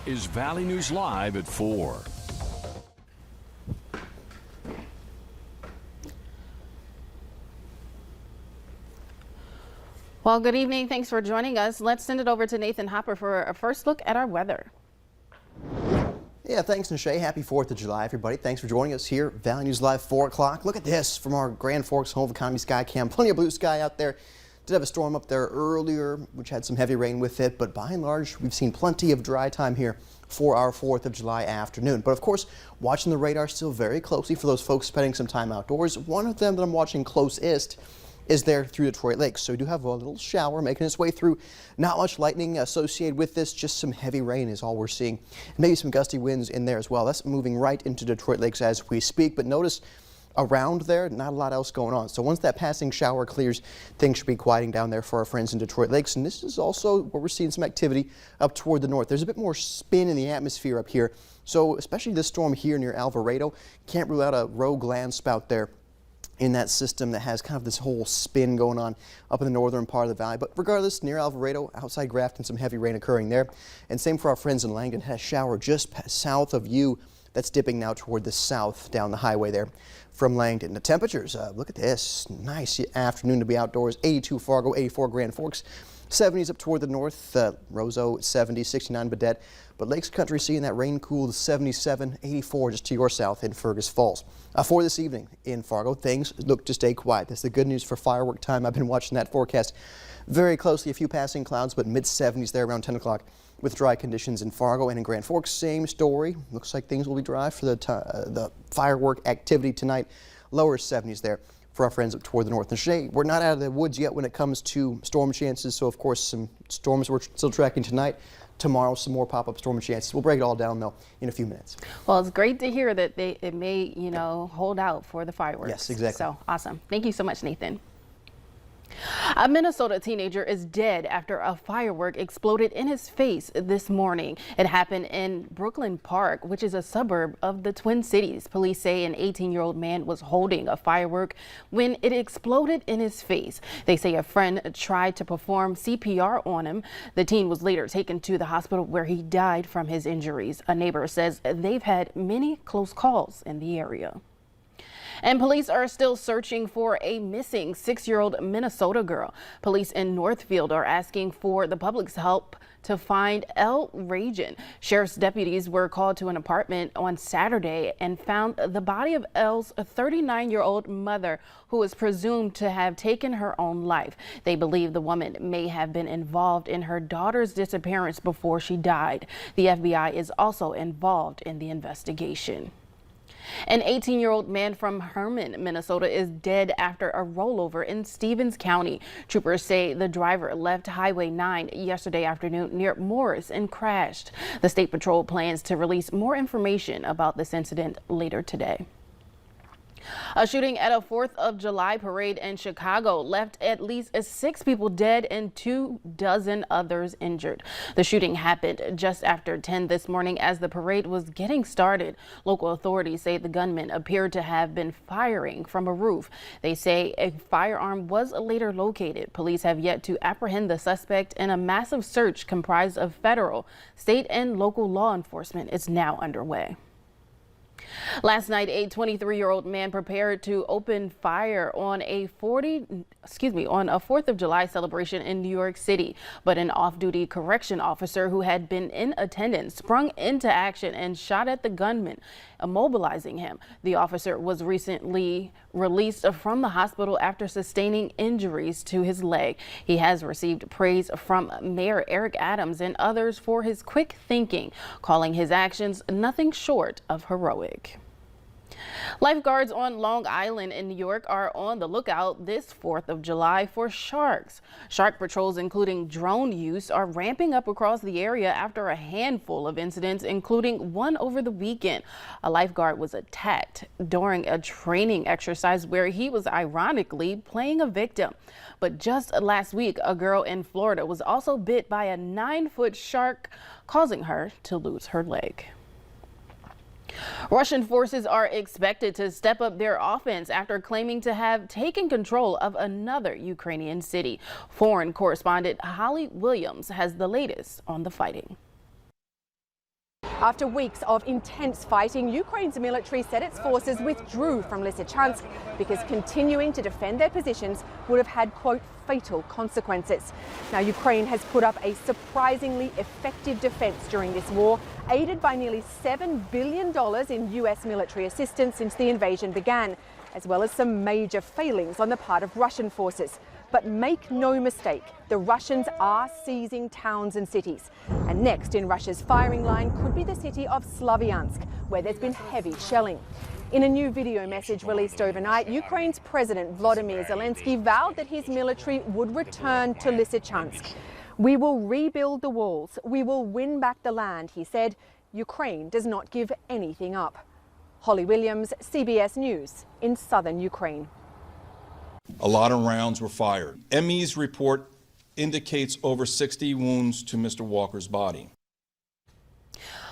is Valley News Live at 4. Well, good evening. Thanks for joining us. Let's send it over to Nathan Hopper for a first look at our weather. Yeah, thanks, Nishay. Happy 4th of July, everybody. Thanks for joining us here. Valley News Live, 4 o'clock. Look at this from our Grand Forks Home of Economy Sky Cam. Plenty of blue sky out there. Did have a storm up there earlier, which had some heavy rain with it, but by and large, we've seen plenty of dry time here for our 4th of July afternoon. But of course, watching the radar still very closely for those folks spending some time outdoors. One of them that I'm watching closest is there through Detroit Lakes. So we do have a little shower making its way through. Not much lightning associated with this, just some heavy rain is all we're seeing. Maybe some gusty winds in there as well. That's moving right into Detroit Lakes as we speak, but notice around there, not a lot else going on. So once that passing shower clears, things should be quieting down there for our friends in Detroit Lakes. And this is also where we're seeing some activity up toward the north. There's a bit more spin in the atmosphere up here. So especially this storm here near Alvarado, can't rule out a rogue land spout there in that system that has kind of this whole spin going on up in the northern part of the valley. But regardless, near Alvarado, outside Grafton, some heavy rain occurring there. And same for our friends in Langdon. Had a shower just south of you that's dipping now toward the south down the highway there from Langdon. The temperatures, look at this. Nice afternoon to be outdoors. 82 Fargo, 84 Grand Forks. 70s up toward the north, Roseau 70, 69 Baudette. But Lakes Country seeing that rain cool to 77, 84 just to your south in Fergus Falls. For this evening in Fargo, things look to stay quiet. That's the good news for firework time. I've been watching that forecast very closely. A few passing clouds, but mid-70s there around 10 o'clock with dry conditions in Fargo and in Grand Forks. Same story. Looks like things will be dry for the firework activity tonight. Lower 70s there for our friends up toward the north. And Shay, we're not out of the woods yet when it comes to storm chances. So, of course, some storms we're still tracking tonight. Tomorrow, some more pop-up storm chances. We'll break it all down, though, in a few minutes. Well, it's great to hear that it may, hold out for the fireworks. Yes, exactly. So, awesome. Thank you so much, Nathan. A Minnesota teenager is dead after a firework exploded in his face this morning. It happened in Brooklyn Park, which is a suburb of the Twin Cities. Police say an 18-year-old man was holding a firework when it exploded in his face. They say a friend tried to perform CPR on him. The teen was later taken to the hospital where he died from his injuries. A neighbor says they've had many close calls in the area. And police are still searching for a missing 6-year-old Minnesota girl. Police in Northfield are asking for the public's help to find Elle Rajan. Sheriff's deputies were called to an apartment on Saturday and found the body of Elle's 39-year-old mother, who was presumed to have taken her own life. They believe the woman may have been involved in her daughter's disappearance before she died. The FBI is also involved in the investigation. An 18-year-old man from Hermann, Minnesota is dead after a rollover in Stevens County. Troopers say the driver left Highway 9 yesterday afternoon near Morris and crashed. The State Patrol plans to release more information about this incident later today. A shooting at a 4th of July parade in Chicago left at least 6 people dead and 24 others injured. The shooting happened just after 10 this morning as the parade was getting started. Local authorities say the gunman appeared to have been firing from a roof. They say a firearm was later located. Police have yet to apprehend the suspect, and a massive search comprised of federal, state, and local law enforcement is now underway. Last night, a 23-year-old man prepared to open fire on a 4th of July celebration in New York City, but an off-duty correction officer who had been in attendance sprung into action and shot at the gunman, immobilizing him. The officer was recently released from the hospital after sustaining injuries to his leg. He has received praise from Mayor Eric Adams and others for his quick thinking, calling his actions nothing short of heroic. Lifeguards on Long Island in New York are on the lookout this 4th of July for sharks. Shark patrols, including drone use, are ramping up across the area after a handful of incidents, including one over the weekend. A lifeguard was attacked during a training exercise where he was ironically playing a victim. But just last week, a girl in Florida was also bit by a 9-foot shark, causing her to lose her leg. Russian forces are expected to step up their offense after claiming to have taken control of another Ukrainian city. Foreign correspondent Holly Williams has the latest on the fighting. After weeks of intense fighting, Ukraine's military said its forces withdrew from Lysychansk because continuing to defend their positions would have had, quote, fatal consequences. Now, Ukraine has put up a surprisingly effective defense during this war, aided by nearly $7 billion in US military assistance since the invasion began, as well as some major failings on the part of Russian forces. But make no mistake, the Russians are seizing towns and cities. And next in Russia's firing line could be the city of Slavyansk, where there's been heavy shelling. In a new video message released overnight, Ukraine's President Volodymyr Zelensky vowed that his military would return to Lysychansk. "We will rebuild the walls. We will win back the land," he said. Ukraine does not give anything up. Holly Williams, CBS News in southern Ukraine. A lot of rounds were fired. ME's report indicates over 60 wounds to Mr. Walker's body.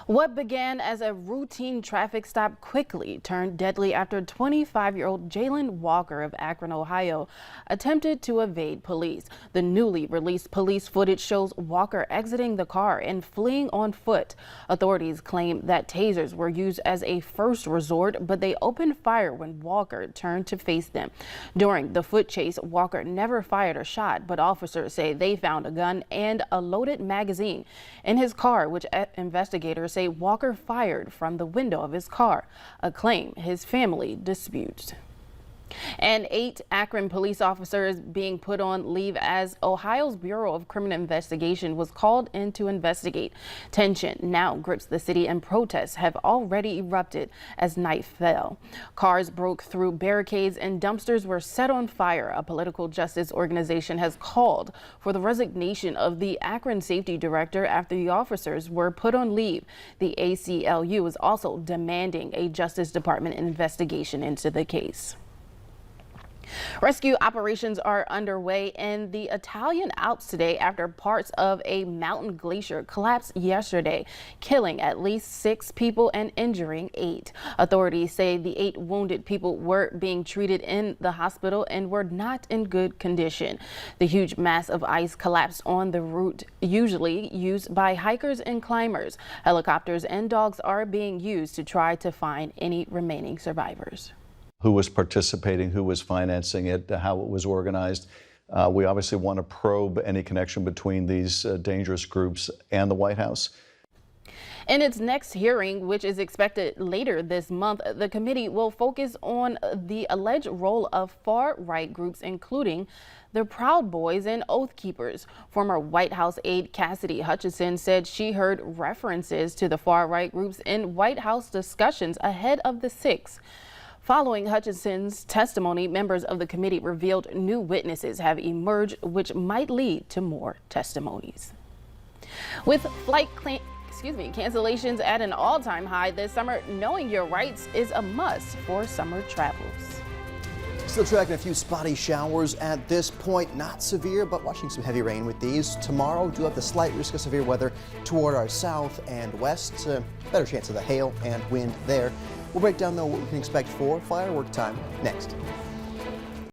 What began as a routine traffic stop quickly turned deadly after 25-year-old Jalen Walker of Akron, Ohio, attempted to evade police. The newly released police footage shows Walker exiting the car and fleeing on foot. Authorities claim that tasers were used as a first resort, but they opened fire when Walker turned to face them. During the foot chase, Walker never fired a shot, but officers say they found a gun and a loaded magazine in his car, which investigators say Walker fired from the window of his car, a claim his family disputes. And 8 Akron police officers being put on leave as Ohio's Bureau of Criminal Investigation was called in to investigate. Tension now grips the city and protests have already erupted as night fell. Cars broke through barricades and dumpsters were set on fire. A political justice organization has called for the resignation of the Akron safety director after the officers were put on leave. The ACLU is also demanding a Justice Department investigation into the case. Rescue operations are underway in the Italian Alps today after parts of a mountain glacier collapsed yesterday, killing at least 6 people and injuring 8. Authorities say the 8 wounded people were being treated in the hospital and were not in good condition. The huge mass of ice collapsed on the route usually used by hikers and climbers. Helicopters and dogs are being used to try to find any remaining survivors. Who was participating, who was financing it, how it was organized. We obviously want to probe any connection between these dangerous groups and the White House. In its next hearing, which is expected later this month, the committee will focus on the alleged role of far-right groups, including the Proud Boys and Oath Keepers. Former White House aide Cassidy Hutchinson said she heard references to the far-right groups in White House discussions ahead of the 6th. Following Hutchinson's testimony, members of the committee revealed new witnesses have emerged, which might lead to more testimonies. With flight cancellations at an all-time high this summer, knowing your rights is a must for summer travels. Still tracking a few spotty showers at this point. Not severe, but watching some heavy rain with these. Tomorrow, do have the slight risk of severe weather toward our south and west. Better chance of the hail and wind there. We'll break down, though, what we can expect for firework time next.